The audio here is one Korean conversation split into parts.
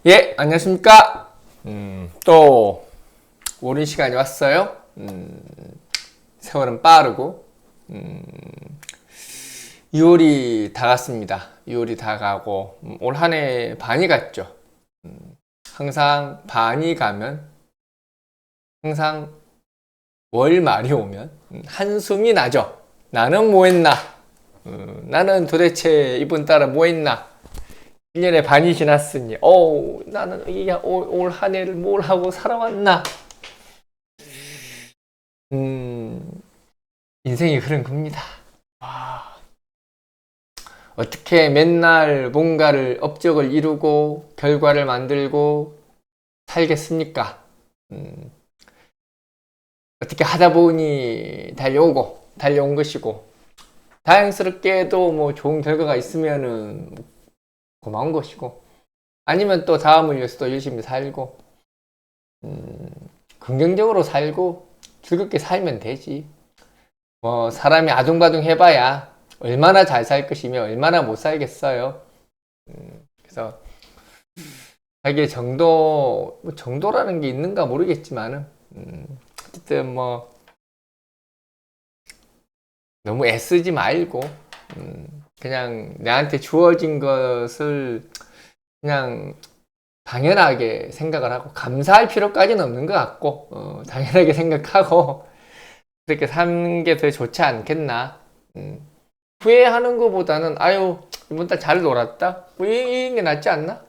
예, 안녕하십니까? 또 오랜 시간이 왔어요. 세월은 빠르고 2월이 다 갔습니다. 2월이 다 가고 올 한 해 반이 갔죠. 항상 반이 가면 항상 월 말이 오면 한숨이 나죠. 나는 뭐 했나? 나는 도대체 이번 달에 뭐 했나? 1년의 반이 지났으니, 나는 올 한 해를 뭘 하고 살아왔나? 인생이 그런 겁니다. 와, 어떻게 맨날 뭔가를, 업적을 이루고, 결과를 만들고, 살겠습니까? 음, 어떻게 하다 보니 달려온 것이고, 다행스럽게도 뭐 좋은 결과가 있으면은 고마운 것이고, 아니면 또 다음을 위해서 또 열심히 살고, 음, 긍정적으로 살고 즐겁게 살면 되지. 뭐 사람이 아둥바둥 해봐야 얼마나 잘 살 것이며 얼마나 못 살겠어요. 그래서 자기의 뭐 정도라는 게 있는가 모르겠지만은 어쨌든 뭐 너무 애쓰지 말고 그냥 내한테 주어진 것을 그냥 당연하게 생각을 하고 감사할 필요까지는 없는 것 같고 당연하게 생각하고 그렇게 사는 게 더 좋지 않겠나. 후회하는 것보다는 아유 이번 달 잘 놀았다 뭐 이런 게 낫지 않나.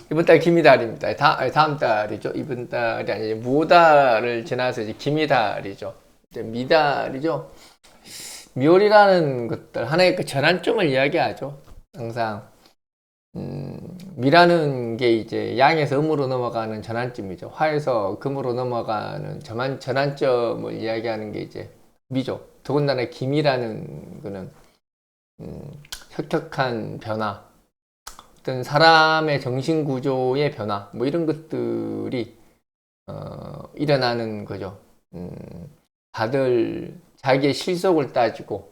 이번 달 김이달입니다. 다음 달이죠. 이번 달이 아니라 무달을 지나서 이제 김이달이죠. 이제 미달이죠. 미월이라는 것들 하나의 그 전환점을 이야기하죠. 항상 미라는 게 이제 양에서 음으로 넘어가는 전환점이죠. 화에서 금으로 넘어가는 전환점을 이야기하는 게 이제 미죠. 더군다나 김이라는 거는 혁혁한 변화, 어떤 사람의 정신 구조의 변화, 뭐 이런 것들이 일어나는 거죠. 다들 자기의 실속을 따지고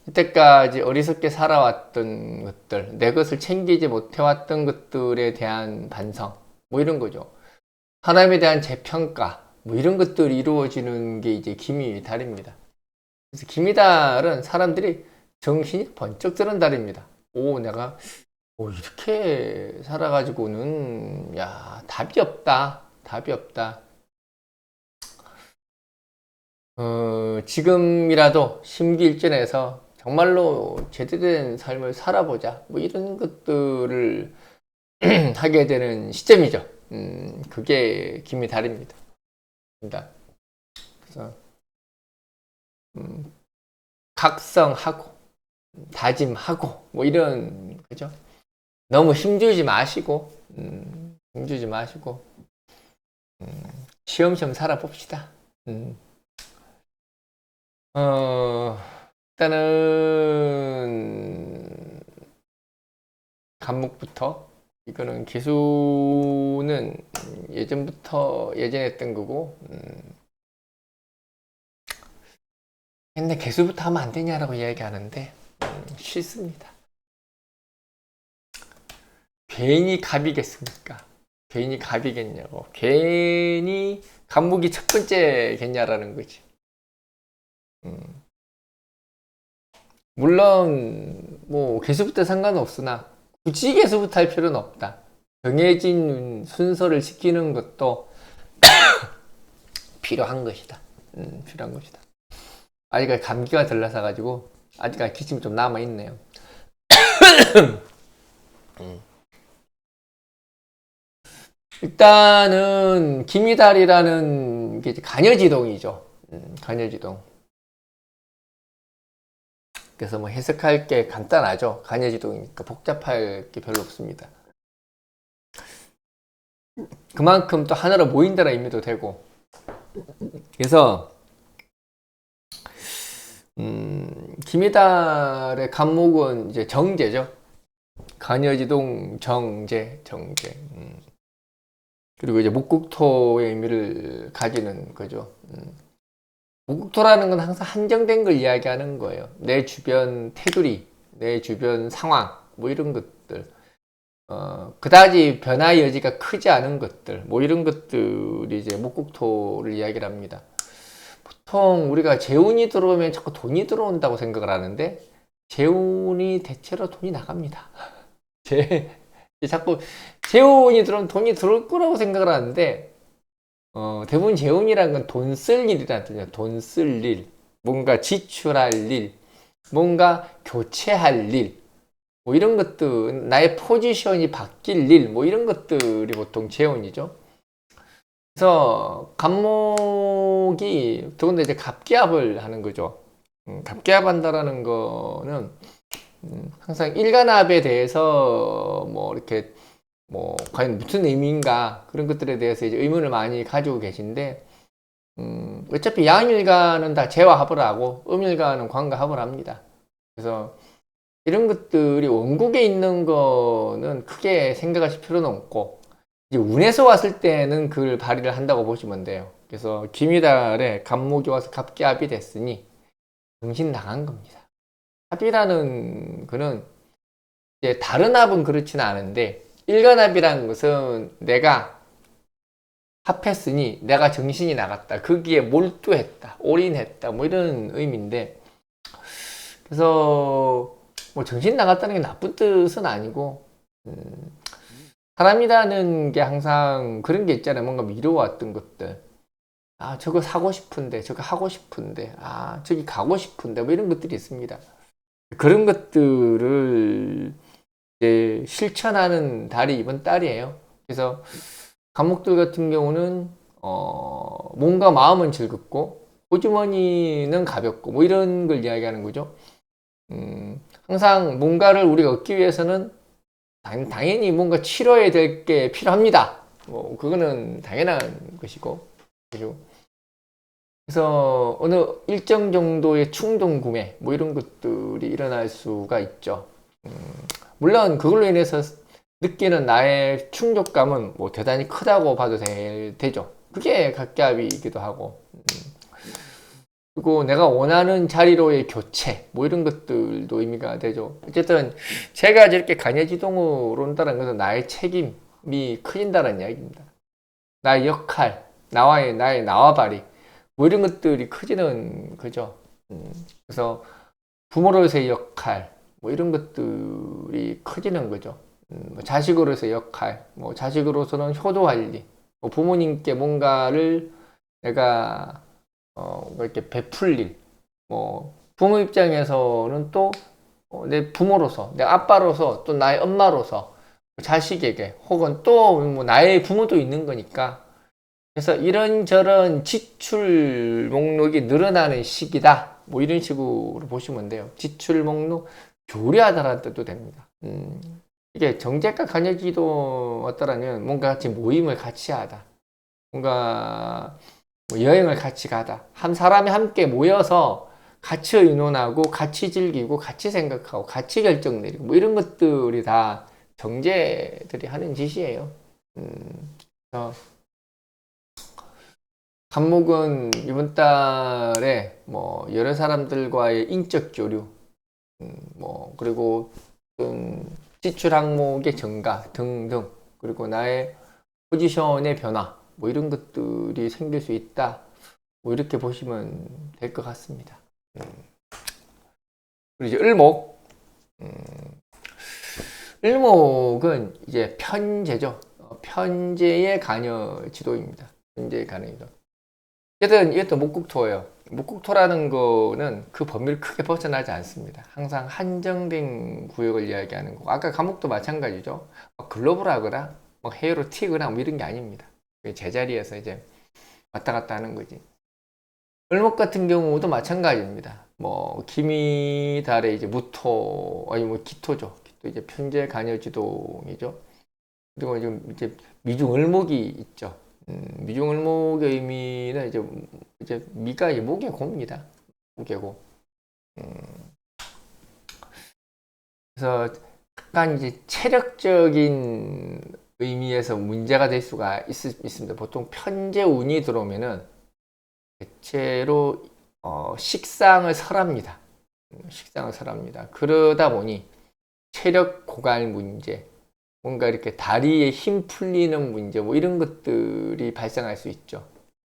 이때까지 어리석게 살아왔던 것들, 내 것을 챙기지 못해왔던 것들에 대한 반성, 뭐 이런 거죠. 사람에 대한 재평가, 뭐 이런 것들이 이루어지는 게 이제 기미달입니다. 그래서 기미달은 사람들이 정신이 번쩍 드는 달입니다. 내가 이렇게 살아가지고는 답이 없다. 답이 없다. 지금이라도 심기일전해서 정말로 제대로 된 삶을 살아보자. 뭐 이런 것들을 하게 되는 시점이죠. 그게 김이 다릅니다. 그래서 각성하고 다짐하고 뭐 이런 거죠. 너무 힘주지 마시고 시험시험 살아봅시다. 일단은 간목부터 이거는 개수는 예전부터 예전했던 거고 옛날 개수부터 하면 안 되냐라고 이야기하는데 싫습니다. 괜히 갑이겠습니까? 괜히 갑이겠냐고. 괜히 간목이 첫 번째겠냐라는 거지. 물론 뭐 개수부터 상관없으나 굳이 개수부터 할 필요는 없다. 정해진 순서를 지키는 것도 필요한 것이다. 필요한 것이다. 아직 감기가 들라서 가지고 아직 기침이 좀 남아 있네요. 일단은 김이달이라는 게 간여지동이죠. 간여지동. 그래서 뭐 해석할 게 간단하죠. 간여지동이니까 복잡할 게 별로 없습니다. 그만큼 또 하나로 모인다는 의미도 되고. 그래서 김이달의 간목은 이제 정제죠. 간여지동 정제. 그리고 이제 목국토의 의미를 가지는 거죠. 목국토라는 건 항상 한정된 걸 이야기하는 거예요. 내 주변 테두리, 내 주변 상황, 뭐 이런 것들, 그다지 변화의 여지가 크지 않은 것들, 뭐 이런 것들이 이제 목국토를 이야기를 합니다. 보통 우리가 재운이 들어오면 자꾸 돈이 들어온다고 생각을 하는데, 재운이 대체로 돈이 나갑니다. 자꾸 재운이 들어오면 돈이 들어올 거라고 생각을 하는데, 대부분 재운이라는 건 돈 쓸 일이라는 뜻이에요. 돈 쓸 일, 뭔가 지출할 일, 뭔가 교체할 일, 뭐 이런 것들, 나의 포지션이 바뀔 일, 뭐 이런 것들이 보통 재운이죠. 그래서 간목이 더군다나 이제 갑기합을 하는 거죠. 갑기합한다라는 거는 항상 일간합에 대해서 뭐 이렇게 뭐 과연 무슨 의미인가 그런 것들에 대해서 이제 의문을 많이 가지고 계신데, 어차피 양일간은 다 재화합을 하고 음일간은 관가합을 합니다. 그래서 이런 것들이 원국에 있는 거는 크게 생각하실 필요는 없고, 이제 운에서 왔을 때는 그걸 발휘를 한다고 보시면 돼요. 그래서 김이달에 갑목이 와서 갑기합이 됐으니 정신 나간 겁니다. 합이라는 거는 이제 다른 합은 그렇지는 않은데, 일간합이라는 것은 내가 합했으니 내가 정신이 나갔다, 거기에 몰두했다, 올인했다, 뭐 이런 의미인데, 그래서 뭐 정신 나갔다는 게 나쁜 뜻은 아니고, 사람이라는 게 항상 그런 게 있잖아요. 뭔가 미뤄왔던 것들, 아 저거 사고 싶은데, 저거 하고 싶은데, 아 저기 가고 싶은데, 뭐 이런 것들이 있습니다. 그런 것들을 이제 실천하는 달이 이번 달이에요. 그래서 간목들 같은 경우는 몸과 마음은 즐겁고 호주머니는 가볍고 뭐 이런 걸 이야기하는 거죠. 항상 뭔가를 우리가 얻기 위해서는 당연히 뭔가 치러야 될 게 필요합니다. 뭐 그거는 당연한 것이고, 그래서 어느 일정 정도의 충동 구매 뭐 이런 것들이 일어날 수가 있죠. 물론 그걸로 인해서 느끼는 나의 충족감은 뭐 대단히 크다고 봐도 되죠. 그게 갑기합이기도 하고, 그리고 내가 원하는 자리로의 교체 뭐 이런 것들도 의미가 되죠. 어쨌든 제가 이렇게 간여지동으로 온다는 것은 나의 책임이 커진다는 이야기입니다. 나의 역할, 나의 나와바리 뭐 이런 것들이 커지는 거죠. 그래서 부모로서의 역할 뭐 이런 것들이 커지는 거죠. 자식으로서의 역할, 뭐 자식으로서는 효도할 일, 뭐 부모님께 뭔가를 내가 이렇게 베풀 일, 뭐 부모 입장에서는 또 내 부모로서, 내 아빠로서, 또 나의 엄마로서 자식에게, 혹은 또 뭐 나의 부모도 있는 거니까, 그래서 이런저런 지출 목록이 늘어나는 시기다, 뭐 이런 식으로 보시면 돼요. 지출 목록 교류하다라는 뜻도 됩니다. 이게 정제과 간여기도 어떠라면 뭔가 같이 모임을 같이 하다, 뭔가 뭐 여행을 같이 가다, 한 사람이 함께 모여서 같이 의논하고 같이 즐기고 같이 생각하고 같이 결정 내리고 뭐 이런 것들이 다 정제들이 하는 짓이에요. 그래서 간목은 이번 달에 뭐 여러 사람들과의 인적 교류, 뭐 그리고 지출 항목의 증가 등등, 그리고 나의 포지션의 변화 뭐 이런 것들이 생길 수 있다, 뭐 이렇게 보시면 될 것 같습니다. 그리고 이제 을목, 을목은 이제 편제죠. 편제의 간여 지도입니다. 편제의 간여 지도. 어쨌든 이것도 목국토예요. 목국토라는 거는 그 범위를 크게 벗어나지 않습니다. 항상 한정된 구역을 이야기하는 거고, 아까 간목도 마찬가지죠. 글로벌하거나 뭐 해외로 튀거나 뭐 이런 게 아닙니다. 제자리에서 이제 왔다 갔다 하는 거지. 을목 같은 경우도 마찬가지입니다. 뭐 기미달의 이제 무토, 아니 뭐 기토죠. 기토 이제 편제 간여지동이죠. 그리고 이제 미중 을목이 있죠. 미중 을목의 의미는 이제 미가 이제 목의 고입니다. 목의 고. 그래서 약간 이제 체력적인 의미에서 문제가 될 수가 있습니다. 보통 편제 운이 들어오면은 대체로 식상을 설합니다. 식상을 합니다. 그러다 보니 체력 고갈 문제, 뭔가 이렇게 다리에 힘 풀리는 문제, 뭐 이런 것들이 발생할 수 있죠.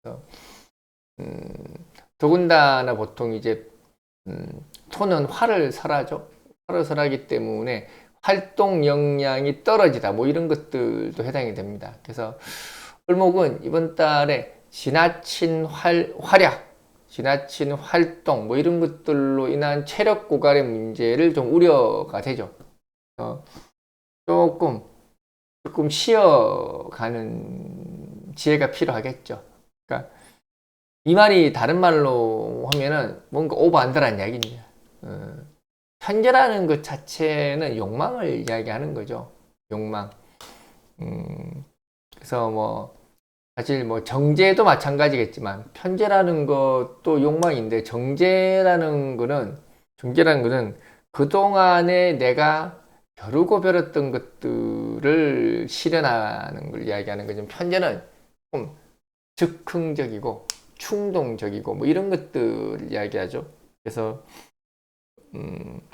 그래서, 더군다나 보통 이제 토는 활을 설하죠. 활을 설하기 때문에 활동 역량이 떨어지다, 뭐 이런 것들도 해당이 됩니다. 그래서 을목은 이번 달에 지나친 활약, 지나친 활동, 뭐 이런 것들로 인한 체력 고갈의 문제를 좀 우려가 되죠. 조금 쉬어가는 지혜가 필요하겠죠. 그러니까 이 말이 다른 말로 하면은 뭔가 오버한다는 이야기입니다. 편재라는 것 자체는 욕망을 이야기하는 거죠. 욕망. 그래서 뭐 사실 뭐 정제도 마찬가지겠지만 편재라는 것도 욕망인데 정제라는 거는 그동안에 내가 벼르고 벼렸던 것들을 실현하는 걸 이야기하는 거죠. 편재는 좀 즉흥적이고 충동적이고 뭐 이런 것들을 이야기하죠. 그래서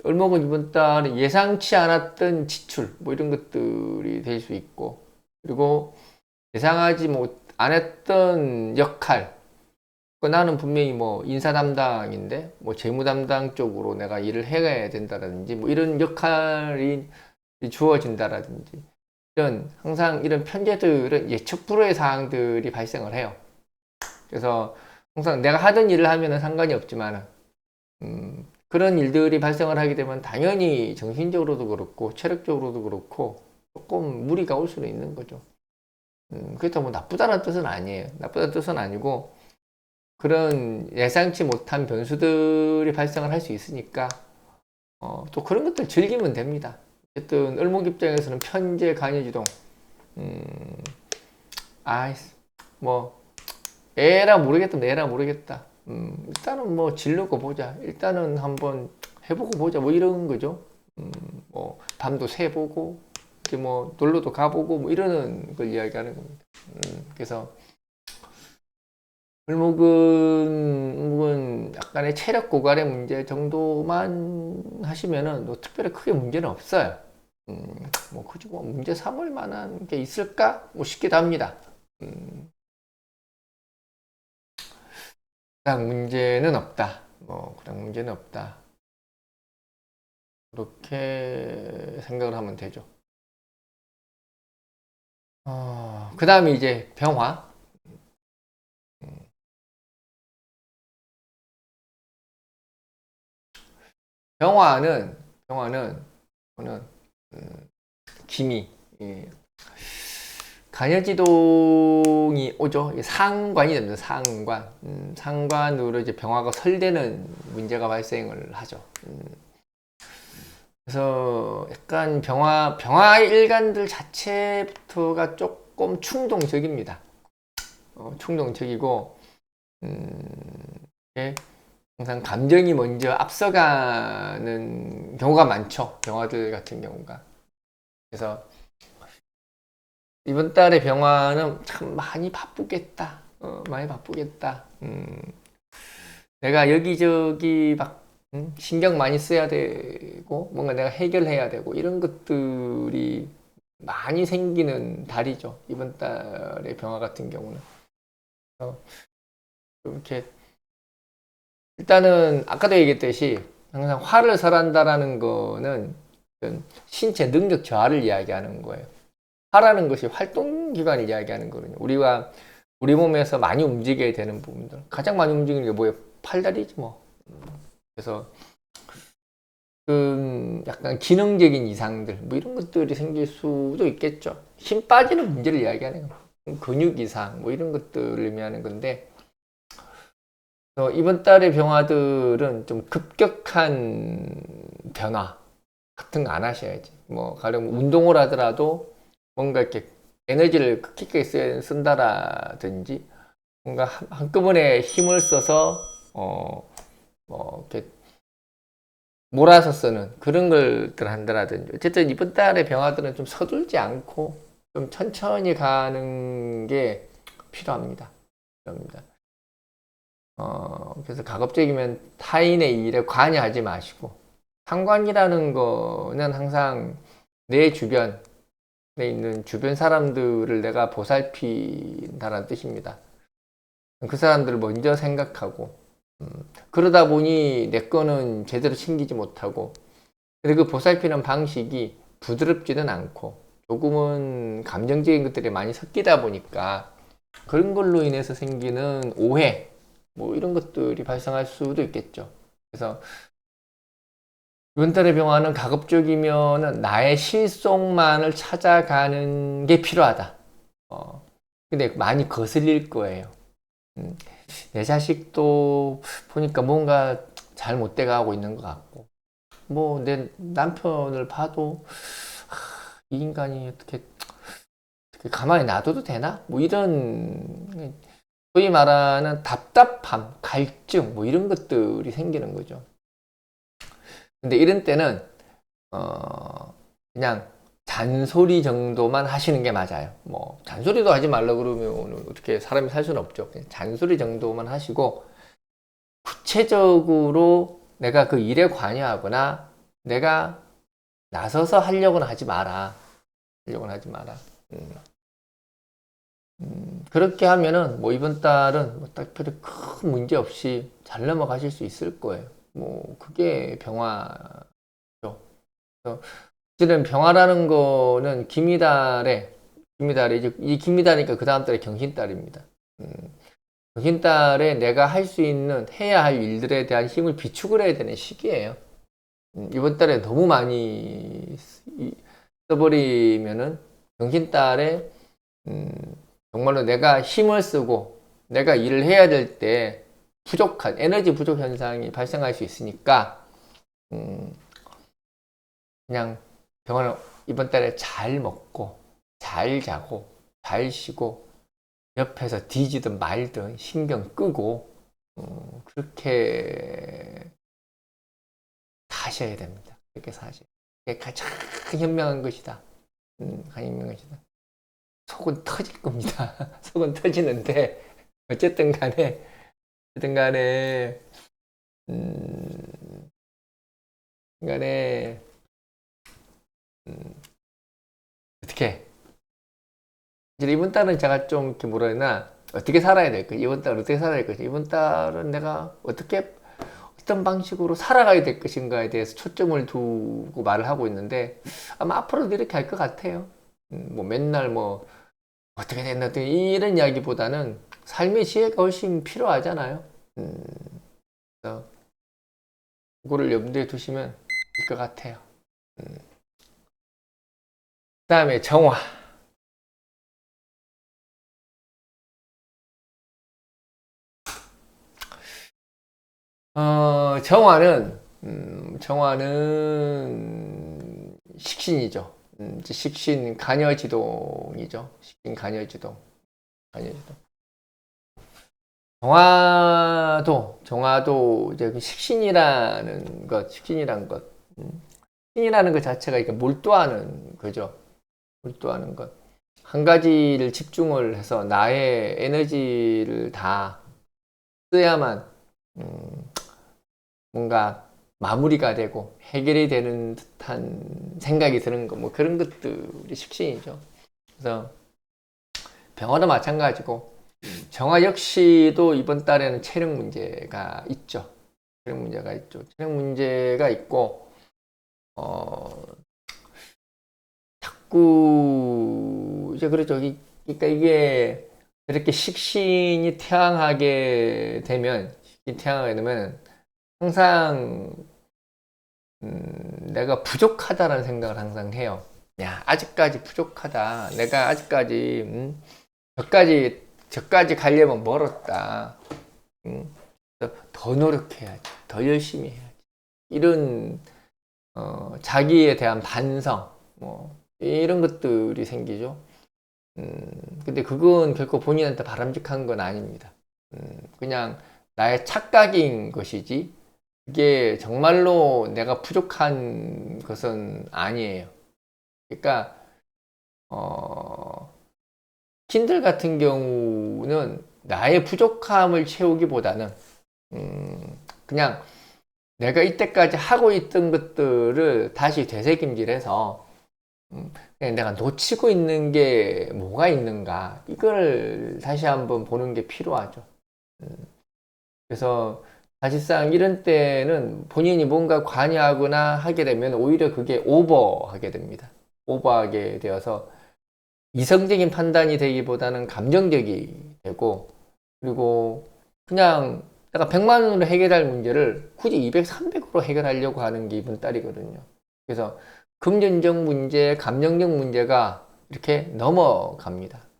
을목은 이번 달에 예상치 않았던 지출 뭐 이런 것들이 될 수 있고, 그리고 예상하지 안 했던 역할, 나는 분명히 뭐 인사 담당인데 뭐 재무 담당 쪽으로 내가 일을 해야 된다든지 뭐 이런 역할이 주어진다라든지, 항상 이런 편제들은 예측 불허의 사항들이 발생을 해요. 그래서 항상 내가 하던 일을 하면은 상관이 없지만 그런 일들이 발생을 하게 되면 당연히 정신적으로도 그렇고 체력적으로도 그렇고 조금 무리가 올 수는 있는 거죠. 그렇다고 뭐 나쁘다는 뜻은 아니에요. 나쁘다는 뜻은 아니고 그런 예상치 못한 변수들이 발생을 할 수 있으니까 또 그런 것들 즐기면 됩니다. 어쨌든 을목 입장에서는 편제 간여지동 뭐 에라 모르겠다. 일단은 뭐 질르고 보자. 일단은 한번 해보고 보자. 뭐 이런 거죠. 뭐 밤도 새보고 이렇게 뭐 놀러도 가보고 뭐 이러는 걸 이야기하는 겁니다. 그래서 을목은 약간의 체력 고갈의 문제 정도만 하시면은 뭐 특별히 크게 문제는 없어요. 뭐 굳이 뭐 문제 삼을 만한 게 있을까? 뭐 싶기도 합니다. 그냥 문제는 없다. 그냥 문제는 없다. 그렇게 생각을 하면 되죠. 그 다음에 이제 병화. 병화는 저는 기미, 간여지동이 오죠. 상관이 됩니다. 상관으로 이제 병화가 설되는 문제가 발생을 하죠. 그래서 약간 병화의 일간들 자체부터가 조금 충동적입니다. 충동적이고, 항상 감정이 먼저 앞서가는 경우가 많죠. 병화들 같은 경우가. 그래서 이번 달에 병화는 참 많이 바쁘겠다. 많이 바쁘겠다. 내가 여기저기 막 신경 많이 써야 되고 뭔가 내가 해결해야 되고 이런 것들이 많이 생기는 달이죠. 이번 달의 병화 같은 경우는. 이렇게 일단은 아까도 얘기했듯이 항상 화를 설한다라는 거는 신체 능력 저하를 이야기하는 거예요. 화라는 것이 활동 기관을 이야기하는 거거든요. 우리 몸에서 많이 움직여야 되는 부분들. 가장 많이 움직이는 게 뭐예요? 팔다리지 뭐. 그래서 약간 기능적인 이상들 뭐 이런 것들이 생길 수도 있겠죠. 힘 빠지는 문제를 이야기하는 거예요. 근육 이상 뭐 이런 것들을 의미하는 건데, 이번 달의 병화들은 좀 급격한 변화 같은 거 안 하셔야지. 뭐 가령 운동을 하더라도 뭔가 이렇게 에너지를 크게 쓴다라든지 뭔가 한꺼번에 힘을 써서 뭐 이렇게 몰아서 쓰는 그런 걸들 한다라든지, 어쨌든 이번 달의 병화들은 좀 서둘지 않고 좀 천천히 가는 게 필요합니다. 그래서 가급적이면 타인의 일에 관여하지 마시고, 상관이라는 거는 항상 내 주변에 있는 주변 사람들을 내가 보살핀다는 뜻입니다. 그 사람들을 먼저 생각하고, 그러다 보니 내 거는 제대로 챙기지 못하고, 근데 그 보살피는 방식이 부드럽지는 않고 조금은 감정적인 것들이 많이 섞이다 보니까 그런 걸로 인해서 생기는 오해, 뭐 이런 것들이 발생할 수도 있겠죠. 그래서 이번 달의 병화는 가급적이면 나의 실속만을 찾아가는 게 필요하다. 근데 많이 거슬릴 거예요. 내 자식도 보니까 뭔가 잘못돼 가고 있는 것 같고, 뭐 내 남편을 봐도 이 인간이 어떻게 가만히 놔둬도 되나? 뭐 이런 소위 말하는 답답함, 갈증 뭐 이런 것들이 생기는 거죠. 근데 이런 때는 그냥 잔소리 정도만 하시는 게 맞아요. 뭐 잔소리도 하지 말라 그러면 어떻게 사람이 살 수는 없죠. 그냥 잔소리 정도만 하시고 구체적으로 내가 그 일에 관여하거나 내가 나서서 하려고는 하지 마라. 하려고는 하지 마라. 그렇게 하면은 뭐 이번 달은 뭐 딱별히 큰 문제 없이 잘 넘어가실 수 있을 거예요. 뭐 그게 병화죠. 그래서 사실은 병화라는 거는 김이달에 이제 이 김이달이니까 그 다음 달에 경신달입니다. 경신달에 내가 할 수 있는 해야 할 일들에 대한 힘을 비축을 해야 되는 시기예요. 이번 달에 너무 많이 써버리면은 경신달에 정말로 내가 힘을 쓰고 내가 일을 해야 될 때 부족한 에너지 부족 현상이 발생할 수 있으니까 그냥 병원을 이번 달에 잘 먹고 잘 자고 잘 쉬고 옆에서 뒤지든 말든 신경 끄고 그렇게 사셔야 됩니다. 그렇게 사셔야. 그게 가장 현명한 것이다. 가장 현명한 것이다. 속은 터질 겁니다. 속은 터지는데 어쨌든 간에 음, 간에 어떻게 이제 이번 달은 제가 좀 이렇게 뭐라 해나 어떻게 살아야 될까? 이번 달은 어떻게 살아야 될 것이 이번 달은 내가 어떻게 어떤 방식으로 살아가야 될 것인가에 대해서 초점을 두고 말을 하고 있는데 아마 앞으로도 이렇게 할 것 같아요. 뭐 맨날 뭐 어떻게 됐나 이런 이야기보다는 삶의 지혜가 훨씬 필요하잖아요. 그래서 그거를 염두에 두시면 될 것 같아요. 그 다음에 정화. 정화는 식신이죠. 식신 간여지동이죠. 식신 간여지동. 간여지동. 정화도 이제 그 식신이라는 것. 식신이라는 것 자체가 이렇게 몰두하는 거죠. 몰두하는 것. 한 가지를 집중을 해서 나의 에너지를 다 써야만, 뭔가 마무리가 되고 해결이 되는 듯한 생각이 드는 거, 뭐 그런 것들이 식신이죠. 그래서 병화도 마찬가지고 정화 역시도 이번 달에는 체력 문제가 있죠. 체력 문제가 있죠. 체력 문제가 있고 자꾸 이제 그렇죠. 그러니까 이게 이렇게 식신이 태양하게 되면 항상 내가 부족하다라는 생각을 항상 해요. 야, 아직까지 부족하다. 내가 아직까지 저까지 가려면 멀었다. 더 노력해야지. 더 열심히 해야지. 이런 자기에 대한 반성, 뭐 이런 것들이 생기죠. 근데 그건 결코 본인한테 바람직한 건 아닙니다. 그냥 나의 착각인 것이지, 그게 정말로 내가 부족한 것은 아니에요. 그러니까, 킨들 같은 경우는 나의 부족함을 채우기보다는 그냥 내가 이때까지 하고 있던 것들을 다시 되새김질해서 그냥 내가 놓치고 있는 게 뭐가 있는가 이걸 다시 한번 보는 게 필요하죠. 그래서 사실상 이런 때는 본인이 뭔가 관여하거나 하게 되면 오히려 그게 오버하게 됩니다. 오버하게 되어서 이성적인 판단이 되기보다는 감정적이 되고, 그리고 그냥 내가 100만 원으로 해결할 문제를 굳이 200, 300으로 해결하려고 하는 게 이번 달이거든요. 그래서 금전적 문제, 감정적 문제가 이렇게 넘어갑니다.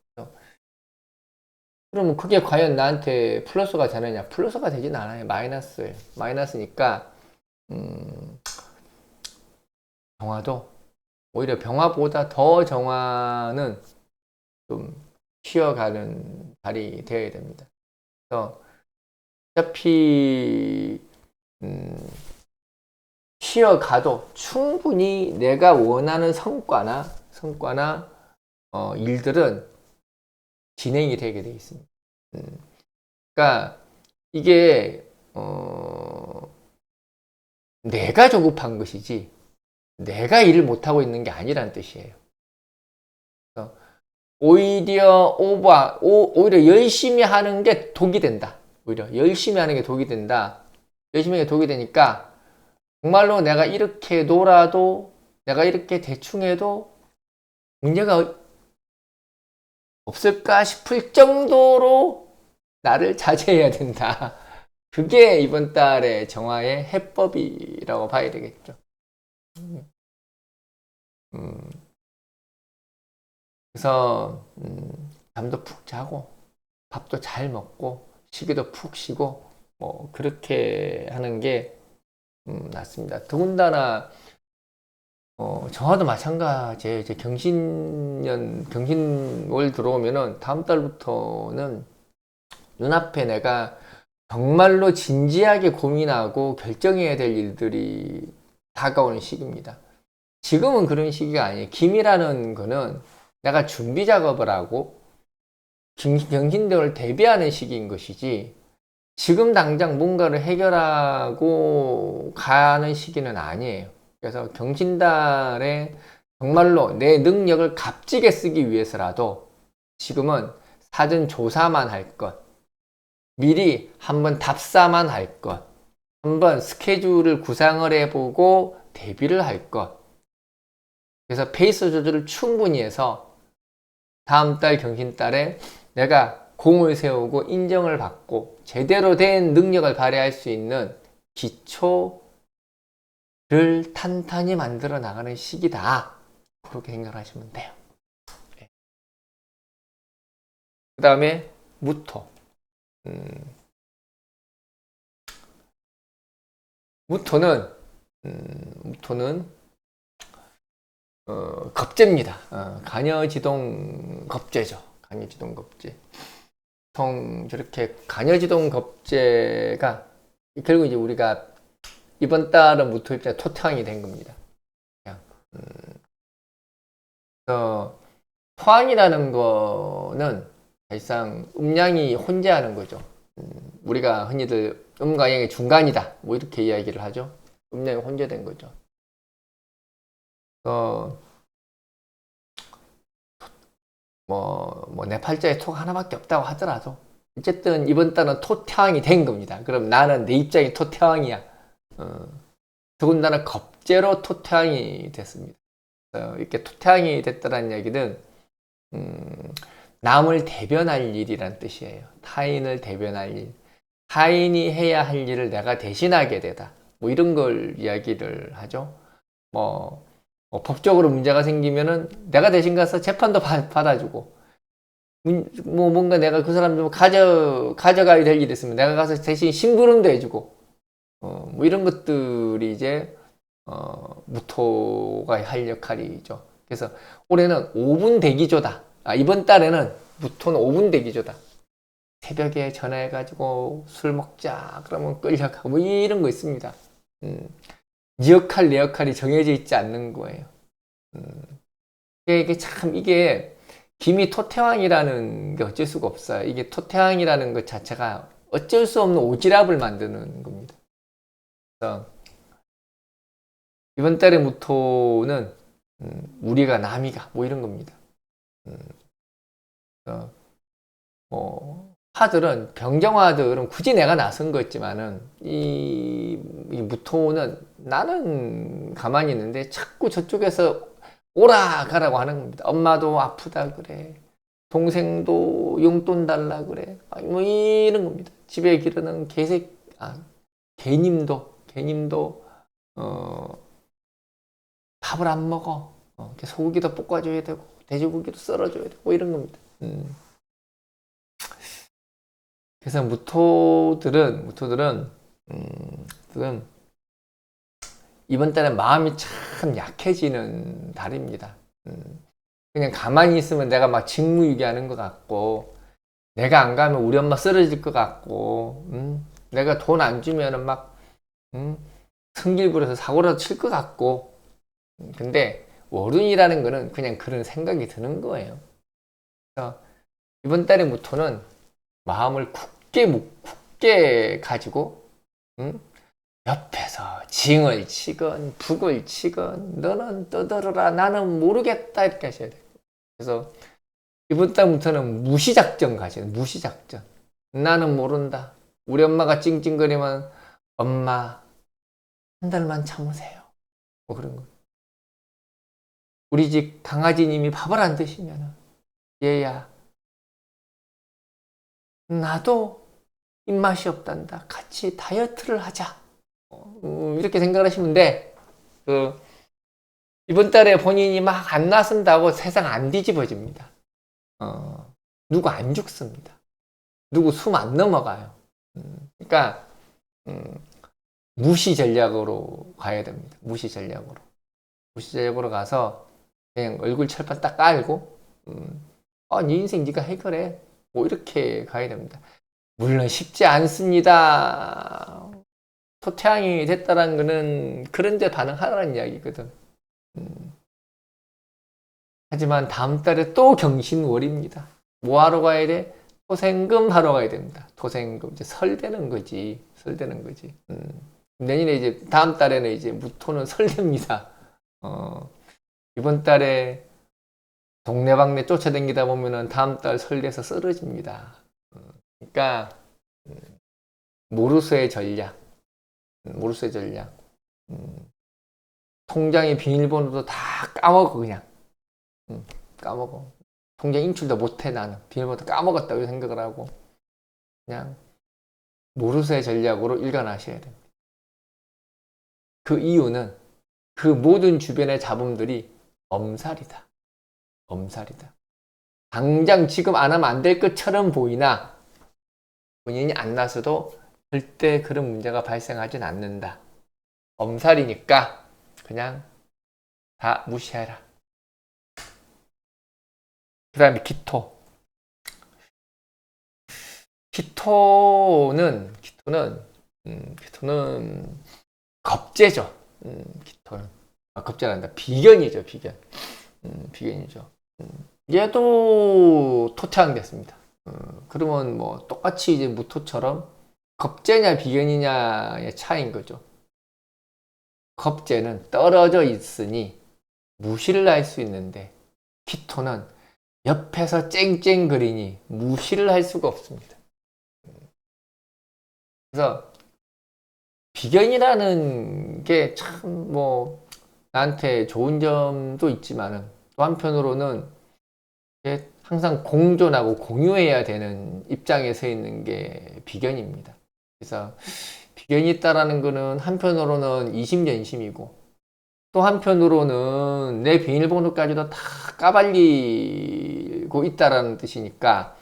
그러면 그게 과연 나한테 플러스가 되느냐? 플러스가 되진 않아요. 마이너스예요. 마이너스니까 정화도 오히려 병화보다 더 정화는 좀 쉬어가는 달이 되어야 됩니다. 그래서 어차피 쉬어가도 충분히 내가 원하는 성과나 일들은 진행이 되게 되어 있습니다. 그러니까 이게 내가 조급한 것이지 내가 일을 못하고 있는 게 아니라는 뜻이에요. 오히려 오히려 열심히 하는 게 독이 된다. 오히려 열심히 하는 게 독이 된다. 열심히 하는 게 독이 되니까 정말로 내가 이렇게 놀아도 내가 이렇게 대충 해도 문제가 없을까 싶을 정도로 나를 자제해야 된다. 그게 이번 달의 정화의 해법이라고 봐야 되겠죠. 그래서 잠도 푹 자고 밥도 잘 먹고 쉬기도 푹 쉬고 뭐 그렇게 하는 게 낫습니다. 더군다나 정화도 마찬가지예요. 이제 경신월 들어오면은 다음 달부터는 눈앞에 내가 정말로 진지하게 고민하고 결정해야 될 일들이 다가오는 시기입니다. 지금은 그런 시기가 아니에요. 김이라는 거는 내가 준비 작업을 하고 경신대원을 대비하는 시기인 것이지 지금 당장 뭔가를 해결하고 가는 시기는 아니에요. 그래서 경신달에 정말로 내 능력을 값지게 쓰기 위해서라도 지금은 사전 조사만 할 것, 미리 한번 답사만 할 것, 한번 스케줄을 구상을 해보고 대비를 할 것. 그래서 페이스 조절을 충분히 해서 다음 달 경신달에 내가 공을 세우고 인정을 받고 제대로 된 능력을 발휘할 수 있는 기초를 탄탄히 만들어 나가는 시기다. 그렇게 생각하시면 돼요. 네. 그 다음에 무토. 무토는 겁재입니다. 간여지동 겁재죠. 간여지동 겁재. 보통 저렇게 간여지동 겁재가 결국 이제 우리가 이번 달은 무토 입장에 토태왕이 된 겁니다. 토왕이라는 거는 사실상 음양이 혼재하는 거죠. 우리가 흔히들 음과 양의 중간이다. 뭐 이렇게 이야기를 하죠. 음양이 혼재된 거죠. 내 팔자에 토가 하나밖에 없다고 하더라도 어쨌든 이번 달은 토태왕이 된 겁니다. 그럼 나는 내 입장이 토태왕이야. 더군다나 겁재로 토태왕이 됐습니다. 이렇게 토태왕이 됐다는 얘기는 남을 대변할 일이란 뜻이에요. 타인을 대변할 일. 타인이 해야 할 일을 내가 대신하게 되다. 뭐 이런 걸 이야기를 하죠. 법적으로 문제가 생기면은 내가 대신 가서 재판도 받아주고, 뭔가 내가 그 사람 좀 가져가야 될 일이 있으면 내가 가서 대신 심부름도 해주고, 뭐 이런 것들이 이제, 무토가 할 역할이죠. 그래서 올해는 5분 대기조다. 이번 달에는 무토는 5분 대기조다. 새벽에 전화해가지고 술 먹자. 그러면 끌려가고, 뭐 이런 거 있습니다. 네 역할, 내 역할이 정해져 있지 않는 거예요. 이게 김이 토태왕이라는 게 어쩔 수가 없어요. 이게 토태왕이라는 것 자체가 어쩔 수 없는 오지랖을 만드는 겁니다. 그래서 이번 달의 무토는 우리가 남이가 뭐 이런 겁니다. 화들은 병정화들은 굳이 내가 나선 거 있지만은 이 무토는 나는 가만히 있는데 자꾸 저쪽에서 오라 가라고 하는 겁니다. 엄마도 아프다 그래. 동생도 용돈 달라 그래. 뭐 이런 겁니다. 집에 기르는 개님도 밥을 안 먹어. 소고기도 볶아줘야 되고 돼지고기도 썰어줘야 되고 뭐 이런 겁니다. 그래서 무토들은 이번 달에 마음이 참 약해지는 달입니다. 그냥 가만히 있으면 내가 막 직무유기하는 것 같고, 내가 안 가면 우리 엄마 쓰러질 것 같고, 내가 돈 안 주면은 막 승질부려서 사고라도 칠 것 같고. 근데 월운이라는 거는 그냥 그런 생각이 드는 거예요. 그래서 이번 달의 무토는 마음을 굳게 가지고 옆에서 징을 치건 북을 치건 너는 떠들어라 나는 모르겠다 이렇게 하셔야 돼요. 그래서 이번 달부터는 무시작전 가셔야 돼요. 무시작전. 나는 모른다. 우리 엄마가 찡찡거리면 엄마 한 달만 참으세요. 뭐 그런 거. 우리 집 강아지님이 밥을 안 드시면 얘야 나도 입맛이 없단다. 같이 다이어트를 하자. 이렇게 생각을 하시면 돼. 이번 달에 본인이 막 안 나선다고 세상 안 뒤집어집니다. 누구 안 죽습니다. 누구 숨 안 넘어가요. 그러니까 무시 전략으로 가야 됩니다. 무시 전략으로 가서 그냥 얼굴 철판 딱 깔고 네 인생 네가 해결해. 뭐 이렇게 가야 됩니다. 물론 쉽지 않습니다. 토태양이 됐다는 거는 그런데 반응하라는 이야기거든. 하지만 다음 달에 또 경신월입니다. 뭐 하러 가야 돼? 토생금 하러 가야 됩니다. 토생금 이제 설되는 거지. 내년에 이제 다음 달에는 이제 무토는 설됩니다. 이번 달에 동네방네 쫓아다니다 보면은 다음 달 설돼서 쓰러집니다. 그러니까 모르쇠의 전략. 통장의 비밀번호도 다 까먹어 그냥. 까먹어. 통장 인출도 못해 나는. 비밀번호 까먹었다고 생각을 하고 그냥 모르쇠 전략으로 일관하셔야 됩니다. 그 이유는 그 모든 주변의 잡음들이 엄살이다. 당장 지금 안 하면 안 될 것처럼 보이나 본인이 안 나서도 절대 그런 문제가 발생하진 않는다. 엄살이니까 그냥 다 무시해라. 그 다음에 기토는 겁재죠. 기토는 겁재란다. 비견이죠. 비견이죠. 얘도 토창됐습니다. 그러면 뭐 똑같이 이제 무토처럼 겁재냐 비견이냐의 차이인 거죠. 겁재는 떨어져 있으니 무시를 할 수 있는데 기토는 옆에서 쨍쨍거리니 무시를 할 수가 없습니다. 그래서 비견이라는 게 참 뭐 나한테 좋은 점도 있지만은 또 한편으로는 항상 공존하고 공유해야 되는 입장에 서 있는 게 비견입니다. 그래서 비견이 있다라는 거는 한편으로는 이심전심이고 또 한편으로는 내 비밀번호까지도 다 까발리고 있다라는 뜻이니까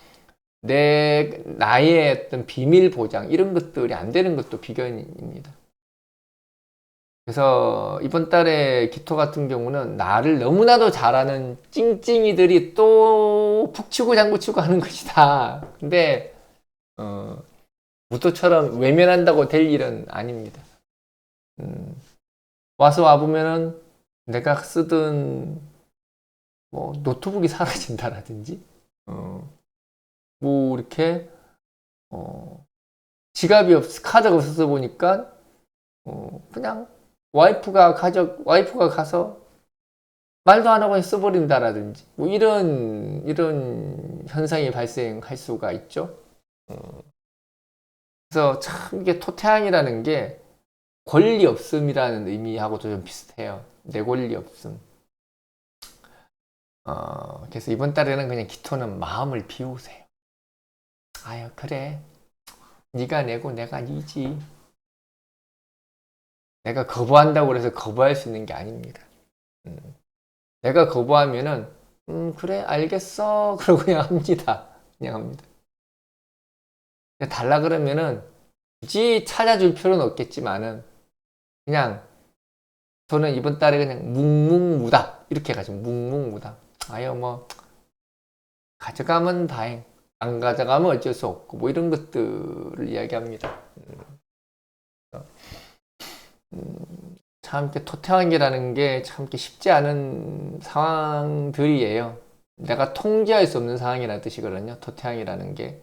나의 어떤 비밀 보장 이런 것들이 안 되는 것도 비견입니다. 그래서 이번 달에 기토 같은 경우는 나를 너무나도 잘하는 찡찡이들이 또 북치고 장구치고 하는 것이다. 근데 무토처럼 외면한다고 될 일은 아닙니다. 와서 와보면은 내가 쓰던 뭐 노트북이 사라진다라든지 뭐 이렇게 카드가 없어서 보니까 그냥 와이프가 가서 말도 안 하고 그냥 써버린다라든지 뭐 이런 현상이 발생할 수가 있죠. 그래서 참 이게 토태양이라는 게 권리 없음이라는 의미하고도 좀 비슷해요. 내 권리 없음. 그래서 이번 달에는 그냥 기토는 마음을 비우세요. 아유 그래, 네가 내고 내가 니지. 내가 거부한다고 해서 거부할 수 있는 게 아닙니다. 내가 거부하면은 그래 알겠어 그러고 그냥 합니다. 그냥 합니다. 달라 그러면은 굳이 찾아줄 필요는 없겠지만은 그냥 저는 이번 달에 그냥 묵묵무답 이렇게 가죠. 묵묵무답. 아유 뭐 가져가면 다행, 안 가져가면 어쩔 수 없고 뭐 이런 것들을 이야기합니다. 참 이렇게 토태왕이라는 게 참 이렇게 쉽지 않은 상황들이에요. 내가 통제할 수 없는 상황이라는 뜻이거든요. 토태왕이라는 게.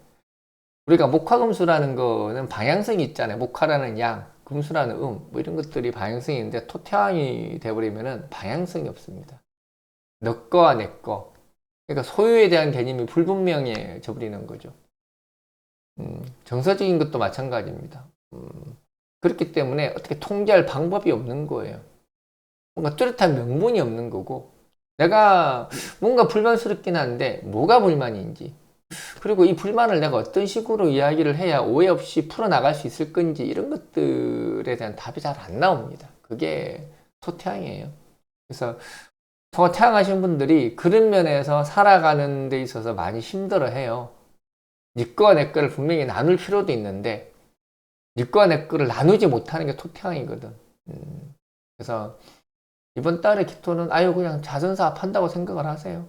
우리가 목화금수라는 거는 방향성이 있잖아요. 목화라는 양, 금수라는 뭐 이런 것들이 방향성이 있는데 토태왕이 돼버리면은 방향성이 없습니다. 너 거와 내 거. 그러니까 소유에 대한 개념이 불분명해져 버리는 거죠. 정서적인 것도 마찬가지입니다. 그렇기 때문에 어떻게 통제할 방법이 없는 거예요. 뭔가 뚜렷한 명분이 없는 거고, 내가 뭔가 불만스럽긴 한데 뭐가 불만인지, 그리고 이 불만을 내가 어떤 식으로 이야기를 해야 오해 없이 풀어나갈 수 있을 건지 이런 것들에 대한 답이 잘 안 나옵니다. 그게 토태양이에요. 그래서 토태양하신 분들이 그런 면에서 살아가는 데 있어서 많이 힘들어해요. 네 거와 내 거를 분명히 나눌 필요도 있는데 네 거와 내 거를 나누지 못하는 게 토태양이거든. 그래서 이번 달에 기토는 아유 그냥 자선사업 한다고 생각을 하세요.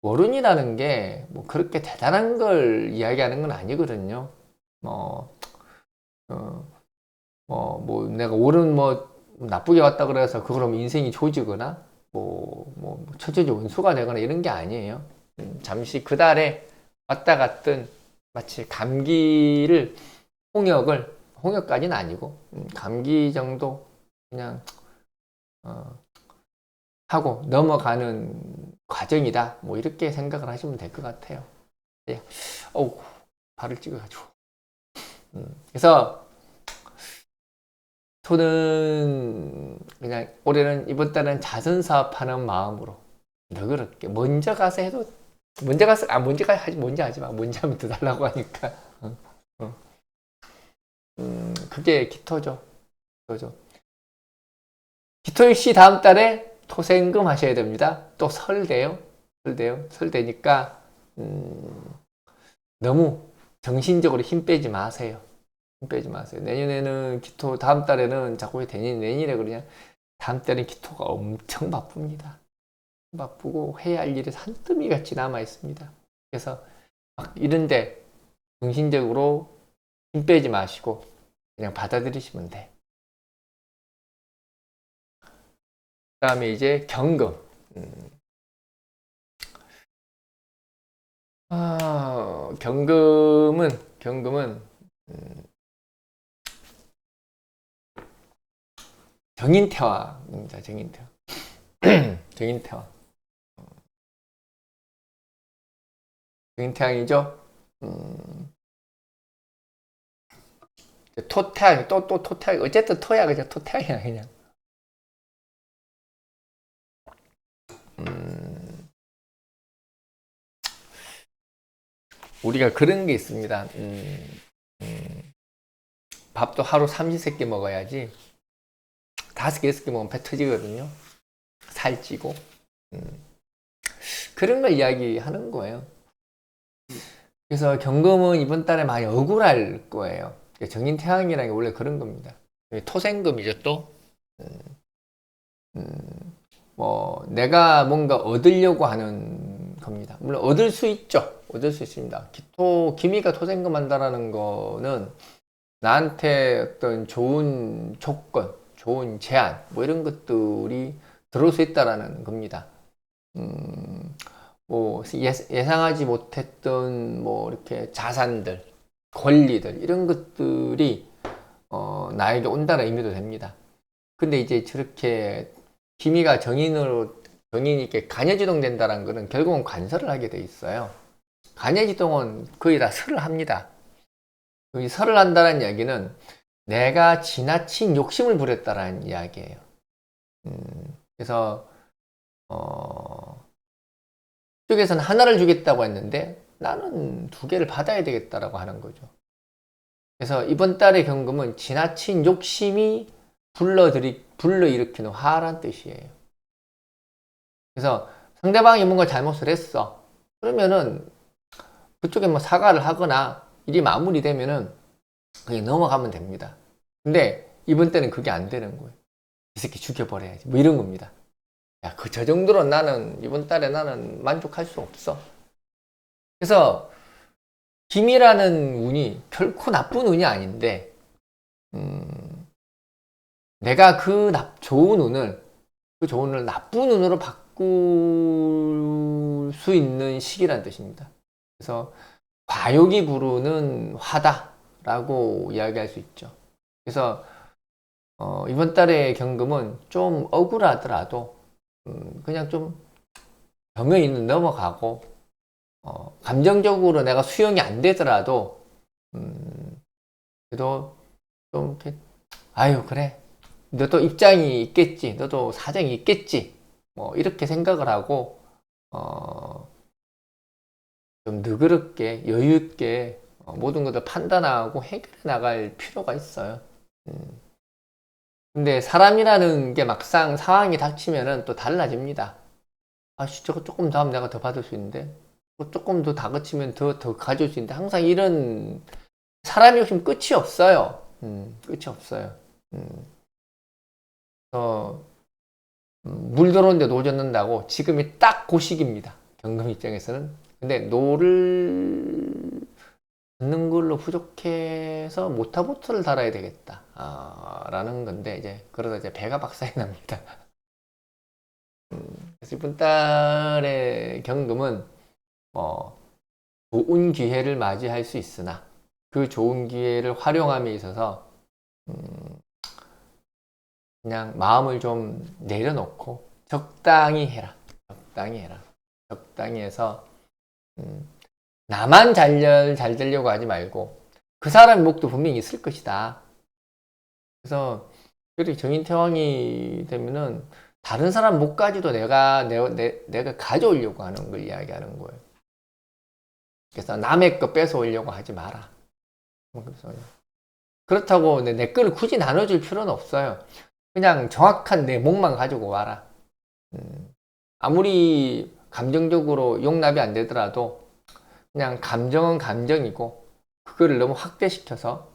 월운이라는 게 뭐 그렇게 대단한 걸 이야기하는 건 아니거든요. 뭐 내가 월운 뭐 나쁘게 왔다 그래서 그걸로 인생이 조지거나 뭐 처제지 운수가 되거나 이런 게 아니에요. 잠시 그 달에 왔다 갔던 마치 감기를 홍역까지는 아니고 감기 정도 그냥 하고 넘어가는 과정이다. 뭐 이렇게 생각을 하시면 될 것 같아요. 예. 발을 찍어가지고. 그래서 저는 그냥 올해는 이번 달은 자선 사업하는 마음으로 너그럽게 먼저 가서 해도 먼저 하지 마. 먼저 하면 더 달라고 하니까. 그게 기토죠. 기토 역시 다음 달에 토생금 하셔야 됩니다. 또 설대요. 설대니까 너무 정신적으로 힘 빼지 마세요. 내년에는 기토, 다음 달에는 자꾸 내년이래 그러냐. 다음 달엔 기토가 엄청 바쁩니다. 바쁘고 해야 할 일이 산더미 같이 남아 있습니다. 그래서 막 이런데 정신적으로 힘 빼지 마시고 그냥 받아들이시면 돼. 그 다음에 이제 경금. 경금은 정인태화입니다. 정인태왕이죠. 토태왕, 또 토태왕. 어쨌든 토야, 그냥 토태왕이야, 그냥. 우리가 그런 게 있습니다. 밥도 하루 30개 먹어야지 5개, 6개 먹으면 배 터지거든요. 살찌고. 그런 걸 이야기하는 거예요. 그래서 경금은 이번 달에 많이 억울할 거예요. 정인태양이라는 게 원래 그런 겁니다. 토생금이죠, 또. 뭐, 내가 뭔가 얻으려고 하는 겁니다. 물론 얻을 수 있죠. 얻을 수 있습니다. 기미가 토생금 한다라는 거는 나한테 어떤 좋은 조건, 좋은 제안, 뭐 이런 것들이 들어올 수 있다라는 겁니다. 뭐 예상하지 못했던 뭐 이렇게 자산들, 권리들, 이런 것들이 나에게 온다는 의미도 됩니다. 근데 이제 저렇게 기미가 정인이 이렇게 간여지동 된다는 거는 결국은 관설을 하게 돼 있어요. 간여지동은 거의 다 설을 합니다. 이 설을 한다는 이야기는 내가 지나친 욕심을 부렸다라는 이야기예요. 그래서 쪽에서는 하나를 주겠다고 했는데 나는 두 개를 받아야 되겠다라고 하는 거죠. 그래서 이번 달의 경금은 지나친 욕심이 불러일으키는 화란 뜻이에요. 그래서 상대방이 뭔가 잘못을 했어. 그러면은 그쪽에 뭐 사과를 하거나 일이 마무리되면은 그냥 넘어가면 됩니다. 근데 이번 때는 그게 안 되는 거예요. 이 새끼 죽여버려야지. 뭐 이런 겁니다. 야, 저 정도로 나는 이번 달에 나는 만족할 수 없어. 그래서 김이라는 운이 결코 나쁜 운이 아닌데, 내가 그 좋은 운을 나쁜 운으로 바꿀 수 있는 시기란 뜻입니다. 그래서 과욕이 부르는 화다라고 이야기할 수 있죠. 그래서 이번 달의 경금은 좀 억울하더라도 그냥 좀 병에 있는 넘어가고 감정적으로 내가 수용이 안 되더라도 그래도 좀 이렇게 아유 그래 너도 입장이 있겠지 너도 사정이 있겠지 뭐 이렇게 생각을 하고 좀 느그럽게 여유 있게 모든 것을 판단하고 해결해 나갈 필요가 있어요. 근데 사람이라는 게 막상 상황이 닥치면은 또 달라집니다. 아, 저거 조금 더 하면 내가 더 받을 수 있는데, 조금 더 다그치면 더 가져올 수 있는데, 항상 이런 사람이 욕심 끝이 없어요. 끝이 없어요. 물 들어오는데 노 젓는다고 지금이 딱 그 시기입니다. 경금 입장에서는. 근데 노를 젓는 걸로 부족해서 모타보트를 달아야 되겠다. 라는 건데, 이제, 그러다 이제 배가 박살이 납니다. 그래서 이번 달의 경금은, 좋은 기회를 맞이할 수 있으나, 그 좋은 기회를 활용함에 있어서, 그냥 마음을 좀 내려놓고, 적당히 해라. 적당히 해라. 적당히 해서, 나만 잘 되려고 하지 말고, 그 사람의 목도 분명히 있을 것이다. 그래서, 그렇게 정인태왕이 되면은, 다른 사람 목까지도 내가 가져오려고 하는 걸 이야기하는 거예요. 그래서 남의 거 뺏어오려고 하지 마라. 그렇다고 내 거를 굳이 나눠줄 필요는 없어요. 그냥 정확한 내 목만 가지고 와라. 아무리 감정적으로 용납이 안 되더라도 그냥 감정은 감정이고 그거를 너무 확대시켜서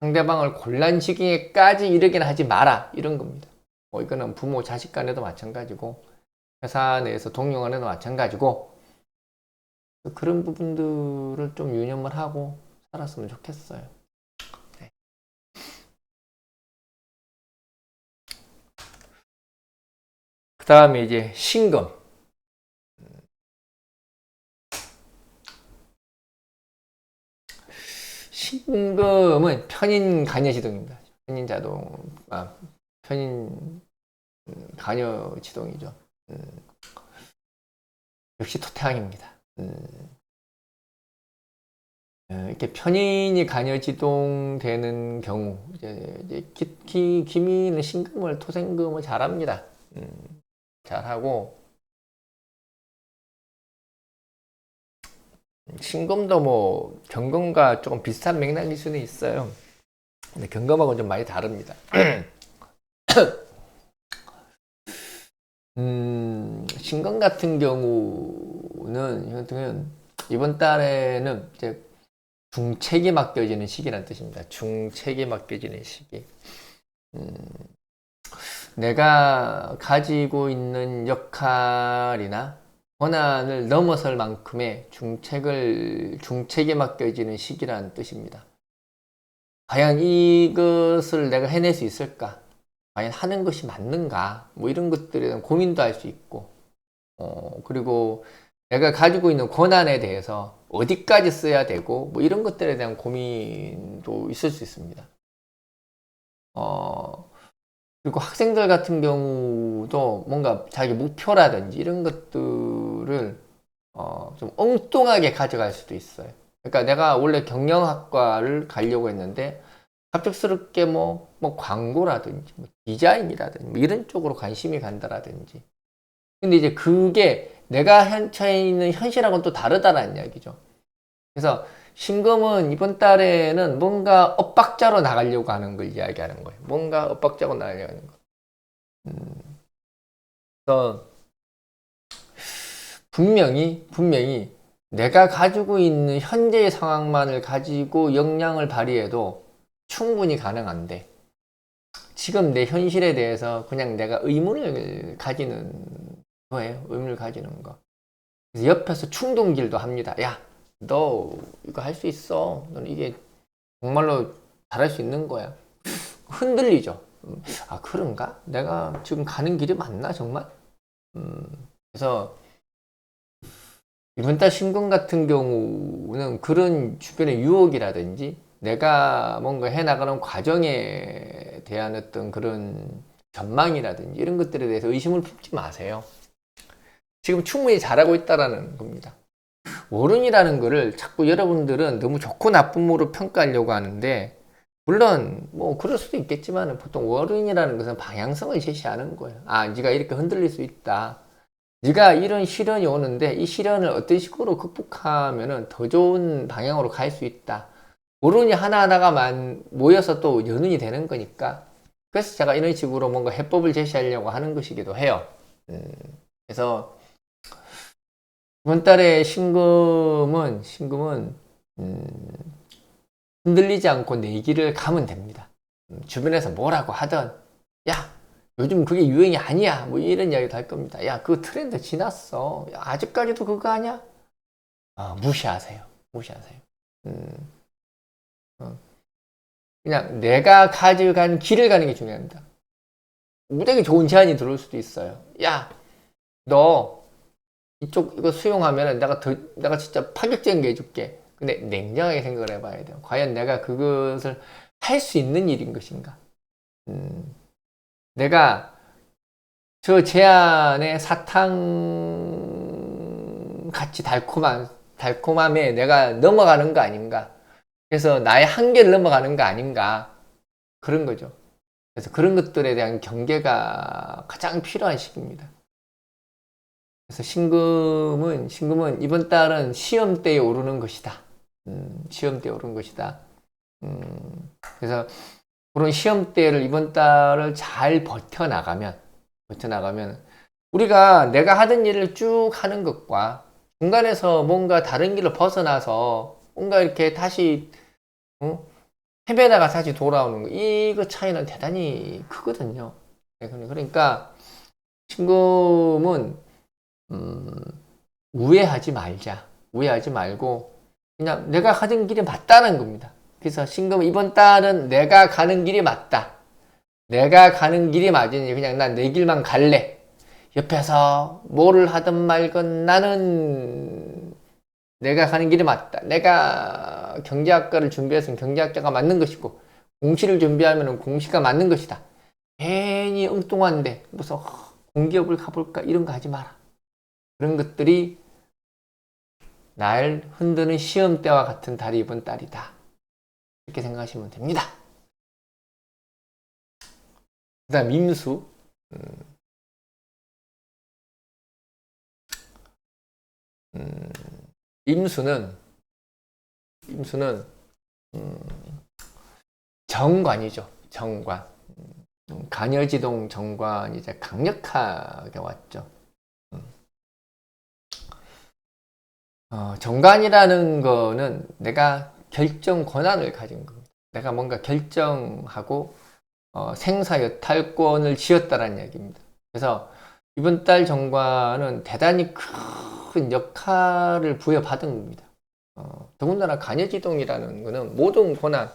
상대방을 곤란시기에까지 이르게는 하지 마라. 이런 겁니다. 이거는 부모 자식 간에도 마찬가지고 회사 내에서 동료 간에도 마찬가지고 그런 부분들을 좀 유념을 하고 살았으면 좋겠어요. 네. 그 다음에 이제 신금. 신금은 편인 간여지동입니다. 편인 간여지동이죠. 역시 토태왕입니다. 이렇게 편인이 간여지동 되는 경우, 이제 기미는 신금을, 토생금을 잘합니다. 잘하고, 신금도 뭐, 경금과 조금 비슷한 맥락일 수는 있어요. 근데 경금하고는 좀 많이 다릅니다. 신금 같은 경우는, 이번 달에는 이제 중책이 맡겨지는 시기란 뜻입니다. 중책이 맡겨지는 시기. 내가 가지고 있는 역할이나 권한을 넘어설 만큼의 중책이 맡겨지는 시기라는 뜻입니다. 과연 이것을 내가 해낼 수 있을까? 과연 하는 것이 맞는가? 뭐 이런 것들에 대한 고민도 할 수 있고, 그리고 내가 가지고 있는 권한에 대해서 어디까지 써야 되고 뭐 이런 것들에 대한 고민도 있을 수 있습니다. 그리고 학생들 같은 경우도 뭔가 자기 목표라든지 이런 것들을 좀 엉뚱하게 가져갈 수도 있어요. 그러니까 내가 원래 경영학과를 가려고 했는데 갑작스럽게 뭐 광고라든지 뭐 디자인이라든지 뭐 이런 쪽으로 관심이 간다라든지. 근데 이제 그게 내가 처해 있는 현실하고는 또 다르다라는 이야기죠. 그래서 신금은 이번 달에는 뭔가 엇박자로 나가려고 하는 걸 이야기하는 거예요. 뭔가 엇박자로 나가려고 하는 거. 그래서 분명히 내가 가지고 있는 현재의 상황만을 가지고 역량을 발휘해도 충분히 가능한데 지금 내 현실에 대해서 그냥 내가 의문을 가지는 거예요. 의문을 가지는 거. 그래서 옆에서 충동질도 합니다. 야, 너 이거 할 수 있어. 너는 이게 정말로 잘할 수 있는 거야. 흔들리죠. 아, 그런가? 내가 지금 가는 길이 맞나, 정말? 그래서 이번 달 신금 같은 경우는 그런 주변의 유혹이라든지 내가 뭔가 해나가는 과정에 대한 어떤 그런 전망이라든지 이런 것들에 대해서 의심을 품지 마세요. 지금 충분히 잘하고 있다라는 겁니다. 월운이라는 거를 자꾸 여러분들은 너무 좋고 나쁨으로 평가하려고 하는데 물론 뭐 그럴 수도 있겠지만 보통 월운이라는 것은 방향성을 제시하는 거예요. 아, 네가 이렇게 흔들릴 수 있다. 네가 이런 시련이 오는데 이 시련을 어떤 식으로 극복하면은 더 좋은 방향으로 갈 수 있다. 월운이 하나하나가 모여서 또 연운이 되는 거니까. 그래서 제가 이런 식으로 뭔가 해법을 제시하려고 하는 것이기도 해요. 그래서 이번 달에 신금은 흔들리지 않고 내 길을 가면 됩니다. 주변에서 뭐라고 하든 야, 요즘 그게 유행이 아니야 뭐 이런 이야기도 할 겁니다. 야, 그 트렌드 지났어. 야, 아직까지도 그거 아니야? 무시하세요. 그냥 내가 가져간 길을 가는 게 중요합니다. 무척 좋은 제안이 들어올 수도 있어요. 야, 너 이쪽 이거 수용하면 내가 진짜 파격적인 게 해줄게. 근데 냉정하게 생각을 해봐야 돼요. 과연 내가 그것을 할 수 있는 일인 것인가? 내가 저 제안의 사탕 같이 달콤함에 내가 넘어가는 거 아닌가? 그래서 나의 한계를 넘어가는 거 아닌가? 그런 거죠. 그래서 그런 것들에 대한 경계가 가장 필요한 시기입니다. 그래서 신금은 이번 달은 시험대에 오르는 것이다. 시험대에 오르는 것이다. 그래서 그런 시험대를 이번 달을 잘 버텨나가면 우리가 내가 하던 일을 쭉 하는 것과 중간에서 뭔가 다른 길로 벗어나서 뭔가 이렇게 다시 헤매다가 다시 돌아오는 거, 이거 차이는 대단히 크거든요. 그러니까 신금은 우회하지 말고 그냥 내가 가는 길이 맞다는 겁니다. 그래서 신금은 이번 달은 내가 가는 길이 맞다. 내가 가는 길이 맞으니 그냥 난 내 길만 갈래. 옆에서 뭐를 하든 말건 나는 내가 가는 길이 맞다. 내가 경제학과를 준비했으면 경제학과가 맞는 것이고 공시를 준비하면 공시가 맞는 것이다. 괜히 엉뚱한데 무슨 공기업을 가볼까 이런 거 하지 마라. 그런 것들이 날 흔드는 시험대와 같은 달이 이번 달이다. 이렇게 생각하시면 됩니다. 그 다음 임수. 임수는 정관이죠. 정관. 간여지동 정관이 이제 강력하게 왔죠. 정관이라는 거는 내가 결정 권한을 가진 겁니다. 내가 뭔가 결정하고 생사여탈권을 쥐었다라는 얘기입니다. 그래서 이번 달 정관은 대단히 큰 역할을 부여받은 겁니다. 더군다나 간여지동이라는 거는 모든 권한을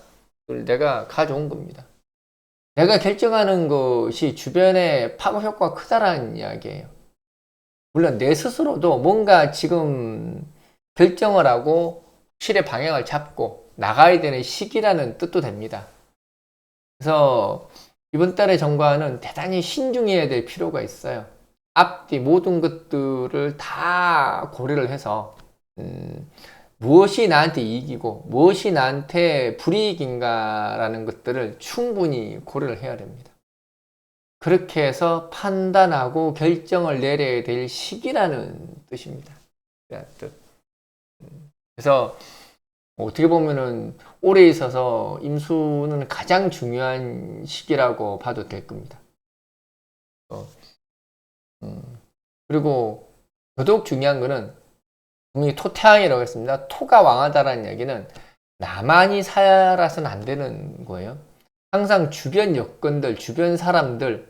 내가 가져온 겁니다. 내가 결정하는 것이 주변에 파급 효과가 크다라는 이야기예요. 물론 내 스스로도 뭔가 지금 결정을 하고 실의 방향을 잡고 나가야 되는 시기라는 뜻도 됩니다. 그래서 이번 달의 정관은 대단히 신중해야 될 필요가 있어요. 앞뒤 모든 것들을 다 고려를 해서 무엇이 나한테 이익이고 무엇이 나한테 불이익인가라는 것들을 충분히 고려를 해야 됩니다. 그렇게 해서 판단하고 결정을 내려야 될 시기라는 뜻입니다. 그래서 어떻게 보면은 올해 있어서 임수는 가장 중요한 시기라고 봐도 될 겁니다. 그리고 더더욱 중요한 거는 분명히 토태왕이라고 했습니다. 토가 왕하다라는 얘기는 나만이 살아서는 안 되는 거예요. 항상 주변 여건들, 주변 사람들,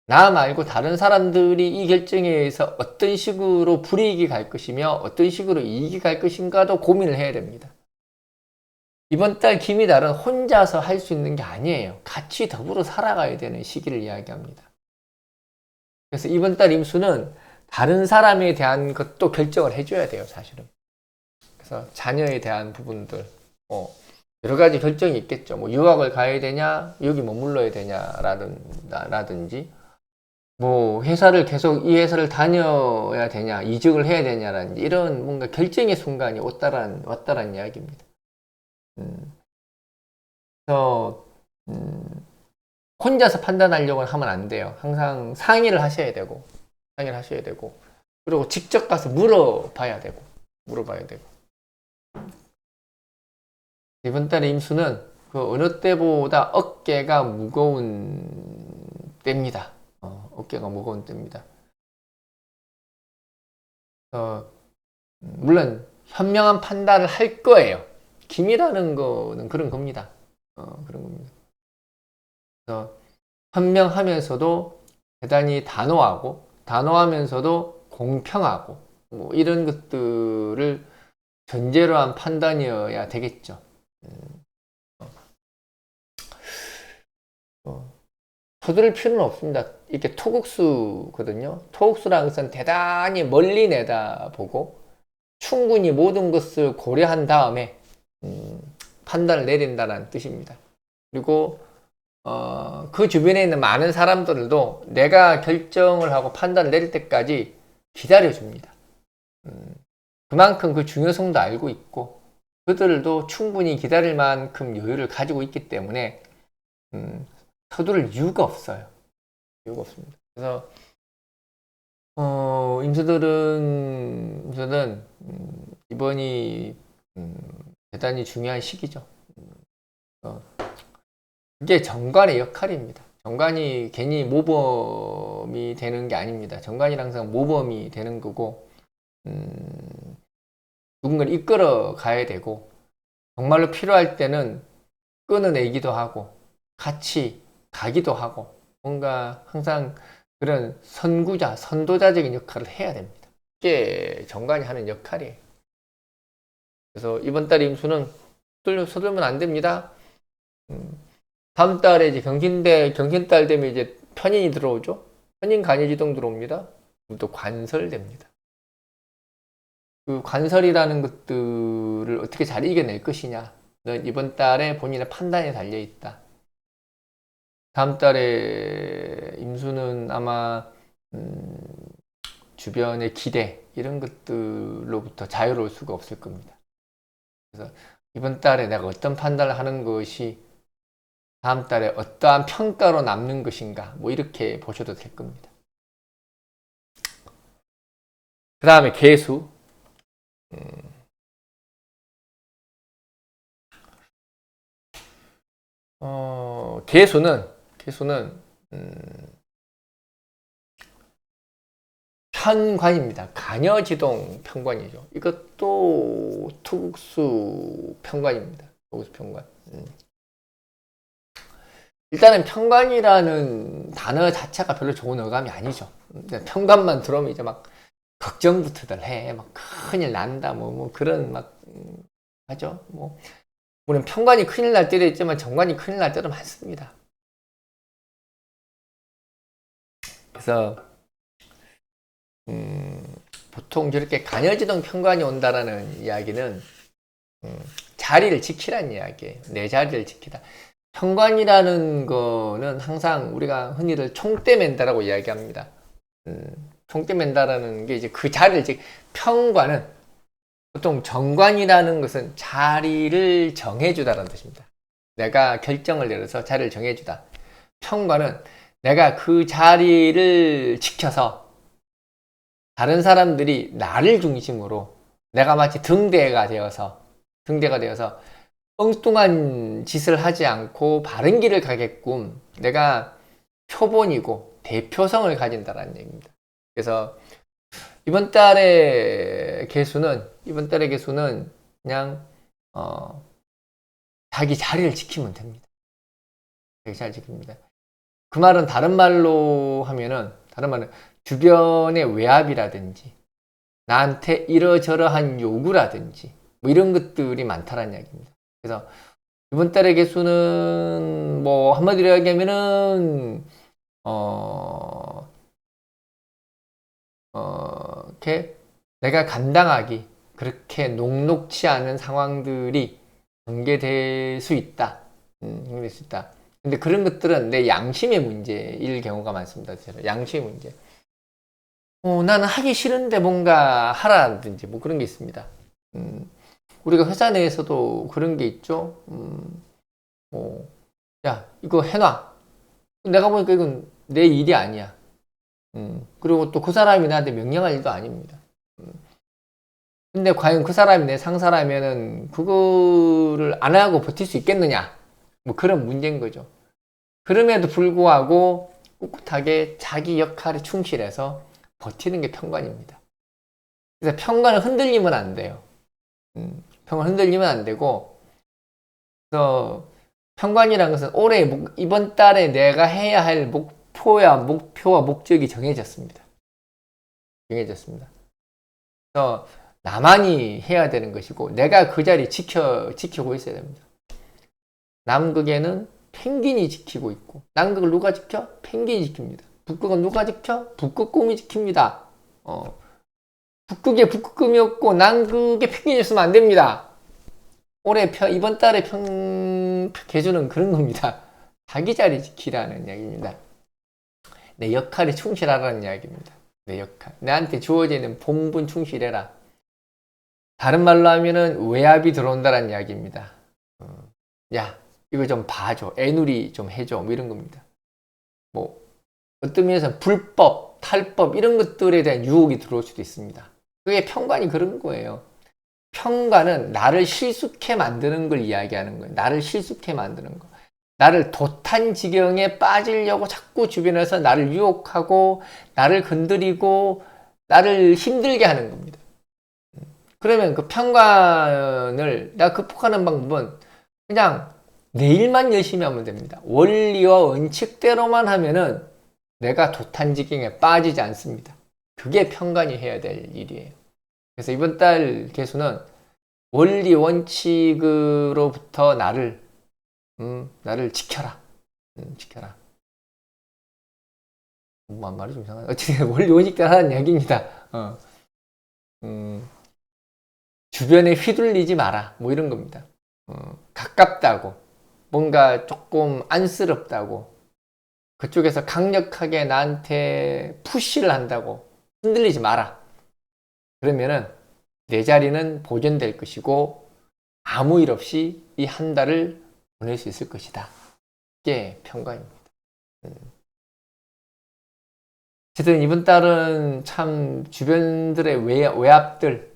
나 말고 다른 사람들이 이 결정에 의해서 어떤 식으로 불이익이 갈 것이며 어떤 식으로 이익이 갈 것인가도 고민을 해야 됩니다. 이번 달 기미달은 혼자서 할 수 있는 게 아니에요. 같이 더불어 살아가야 되는 시기를 이야기합니다. 그래서 이번 달 임수는 다른 사람에 대한 것도 결정을 해줘야 돼요, 사실은. 그래서 자녀에 대한 부분들, 여러 가지 결정이 있겠죠. 뭐 유학을 가야 되냐, 여기 머물러야 되냐라든지, 뭐 회사를 계속 이 회사를 다녀야 되냐, 이직을 해야 되냐라든지 이런 뭔가 결정의 순간이 왔다라는 이야기입니다. 그래서 혼자서 판단하려고 하면 안 돼요. 항상 상의를 하셔야 되고 그리고 직접 가서 물어봐야 되고 이번 달에 임수는 그 어느 때보다 어깨가 무거운 때입니다. 어깨가 무거운 때입니다. 물론 현명한 판단을 할 거예요. 기미라는 거는 그런 겁니다. 그런 겁니다. 그래서 현명하면서도 대단히 단호하면서도 공평하고 뭐 이런 것들을 전제로 한 판단이어야 되겠죠. 서두를 필요는 없습니다. 이게 토국수거든요. 토국수라는 것은 대단히 멀리 내다보고 충분히 모든 것을 고려한 다음에 판단을 내린다는 뜻입니다. 그리고 그 주변에 있는 많은 사람들도 내가 결정을 하고 판단을 내릴 때까지 기다려줍니다. 그만큼 그 중요성도 알고 있고 그들도 충분히 기다릴 만큼 여유를 가지고 있기 때문에 서두를 이유가 없어요. 이유가 없습니다. 그래서 임수들은 이번이 대단히 중요한 시기죠. 이게 정관의 역할입니다. 정관이 괜히 모범이 되는 게 아닙니다. 정관이랑 항상 모범이 되는 거고 누군가를 이끌어 가야 되고 정말로 필요할 때는 끊어내기도 하고 같이 가기도 하고 뭔가 항상 그런 선도자적인 역할을 해야 됩니다. 이게 정관이 하는 역할이에요. 그래서 이번 달 임수는 서둘면 안 됩니다. 다음 달에 이제 경신달 되면 이제 편인이 들어오죠. 편인 간이지동 들어옵니다. 또 관설됩니다. 그 관설이라는 것들을 어떻게 잘 이겨낼 것이냐는 이번 달에 본인의 판단에 달려 있다. 다음 달에 임수는 아마 주변의 기대 이런 것들로부터 자유로울 수가 없을 겁니다. 그래서 이번 달에 내가 어떤 판단을 하는 것이 다음 달에 어떠한 평가로 남는 것인가 뭐 이렇게 보셔도 될 겁니다. 그 다음에 계수. 계수는 편관입니다. 간여지동 편관이죠. 이것도 투국수 편관입니다. 투국수 편관. 일단은 편관이라는 단어 자체가 별로 좋은 어감이 아니죠. 편관만 들어오면 이제 막 걱정부터들 해. 막 큰일 난다. 뭐 그런 막 하죠. 뭐 물론 편관이 큰일 날 때도 있지만 정관이 큰일 날 때도 많습니다. 그래서 보통 저렇게 간여지동 편관이 온다라는 이야기는 자리를 지키라는 이야기예요. 내 자리를 지키다. 편관이라는 거는 항상 우리가 흔히들 총대 맨다라고 이야기합니다. 총대 맨다라는 게 이제 그 자리를 편관은 보통 정관이라는 것은 자리를 정해주다라는 뜻입니다. 내가 결정을 내려서 자리를 정해주다. 편관은 내가 그 자리를 지켜서 다른 사람들이 나를 중심으로 내가 마치 등대가 되어서 엉뚱한 짓을 하지 않고 바른 길을 가게끔 내가 표본이고 대표성을 가진다라는 얘기입니다. 그래서 이번 달의 개수는 그냥 자기 자리를 지키면 됩니다. 자기 자리를 지킵니다. 그 말은 다른 말은 주변의 외압이라든지 나한테 이러저러한 요구라든지 뭐 이런 것들이 많다라는 이야기입니다. 그래서 이번 달의 개수는 뭐 한마디로 이야기하면은 이렇게 내가 감당하기 그렇게 녹록치 않은 상황들이 전개될 수 있다. 전개될 수 있다. 근데 그런 것들은 내 양심의 문제일 경우가 많습니다. 양심의 문제. 나는 하기 싫은데 뭔가 하라든지 뭐 그런 게 있습니다. 우리가 회사 내에서도 그런 게 있죠. 야, 이거 해놔. 내가 보니까 이건 내 일이 아니야. 그리고 또 그 사람이 나한테 명령할 일도 아닙니다. 근데 과연 그 사람이 내 상사라면은 그거를 안 하고 버틸 수 있겠느냐? 뭐 그런 문제인 거죠. 그럼에도 불구하고 꿋꿋하게 자기 역할에 충실해서 버티는 게 편관입니다. 그래서 편관을 흔들리면 안 돼요. 편관 흔들리면 안 되고, 그래서 편관이라는 것은 이번 달에 내가 해야 할 목표와 목적이 정해졌습니다. 그래서 나만이 해야 되는 것이고, 내가 그 자리 지키고 있어야 됩니다. 남극에는 펭귄이 지키고 있고, 남극을 누가 지켜? 펭귄이 지킵니다. 북극은 누가 지켜? 북극곰이 지킵니다. 북극에 북극곰이 없고 남극에 펭귄이 있으면 안 됩니다. 이번 달에 개수는 그런 겁니다. 자기 자리 지키라는 이야기입니다. 내 역할에 충실하라는 이야기입니다. 내 역할. 나한테 주어지는 본분 충실해라. 다른 말로 하면은 외압이 들어온다는 이야기입니다. 야, 이거 좀 봐줘. 애누리 좀 해줘. 뭐 이런 겁니다. 뭐, 어떤 면에서는 불법, 탈법, 이런 것들에 대한 유혹이 들어올 수도 있습니다. 그게 편관이 그런 거예요. 편관은 나를 실숙해 만드는 걸 이야기하는 거예요. 나를 실숙해 만드는 거. 나를 도탄 지경에 빠지려고 자꾸 주변에서 나를 유혹하고, 나를 건드리고, 나를 힘들게 하는 겁니다. 그러면 그 편관을 내가 극복하는 방법은 그냥 내 일만 열심히 하면 됩니다. 원리와 원칙대로만 하면은 내가 도탄지경에 빠지지 않습니다. 그게 편관이 해야 될 일이에요. 그래서 이번 달 개수는 원리 원칙으로부터 나를 지켜라. 지켜라. 말이 좀 이상하네. 어쨌든 원리 원칙대로 하는 이야기입니다. 주변에 휘둘리지 마라. 뭐 이런 겁니다. 가깝다고. 뭔가 조금 안쓰럽다고. 그쪽에서 강력하게 나한테 푸시를 한다고. 흔들리지 마라. 그러면은 내 자리는 보존될 것이고 아무 일 없이 이 한 달을 보낼 수 있을 것이다. 이게 편관입니다. 어쨌든 이번 달은 참 주변들의 외압들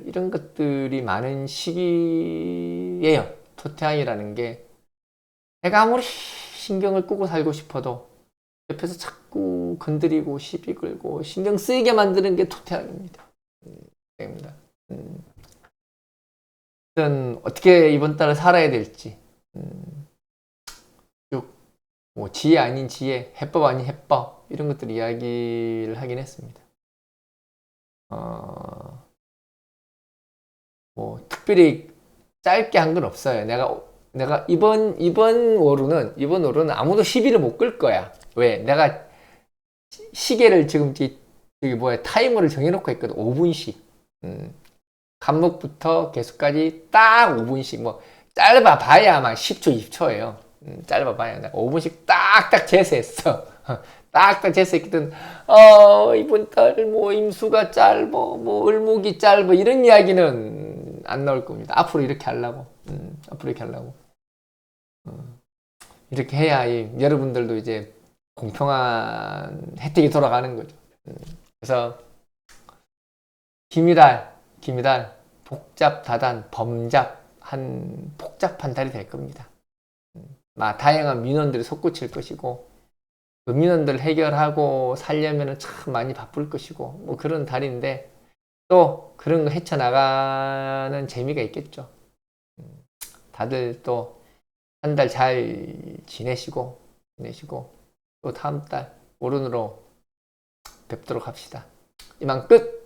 이런 것들이 많은 시기예요. 토태양이라는 게 내가 아무리 신경을 끄고 살고 싶어도 옆에서 자꾸 건드리고 시비 걸고 신경 쓰이게 만드는 게 토태양입니다. 어떻게 이번 달을 살아야 될지 뭐 지혜 아닌 지혜, 해법 아닌 해법 이런 것들 이야기를 하긴 했습니다. 뭐 특별히 짧게 한 건 없어요. 내가 이번 월호는 아무도 시비를 못 끌 거야. 왜? 내가 시계를 지금 여기 뭐야, 타이머를 정해놓고 있거든. 5분씩. 간목부터 개수까지 딱 5분씩. 뭐, 짧아봐야 막 10초, 20초예요. 짧아봐야. 내가 5분씩 딱딱 재세했어. 딱딱 재세했거든. 이번 달 뭐 임수가 짧어, 뭐 을목이 짧어, 이런 이야기는 안 나올 겁니다. 앞으로 이렇게 하려고. 앞으로 이렇게 하려고. 이렇게 해야 여러분들도 이제 공평한 혜택이 돌아가는 거죠. 그래서 김이달 복잡다단 범잡한 복잡한 달이 될 겁니다. 다양한 민원들이 솟구칠 것이고, 그 민원들 해결하고 살려면 참 많이 바쁠 것이고, 뭐 그런 달인데, 또 그런 거 헤쳐나가는 재미가 있겠죠. 다들 또 한 달 잘 지내시고 또 다음 달 오른으로 뵙도록 합시다. 이만 끝!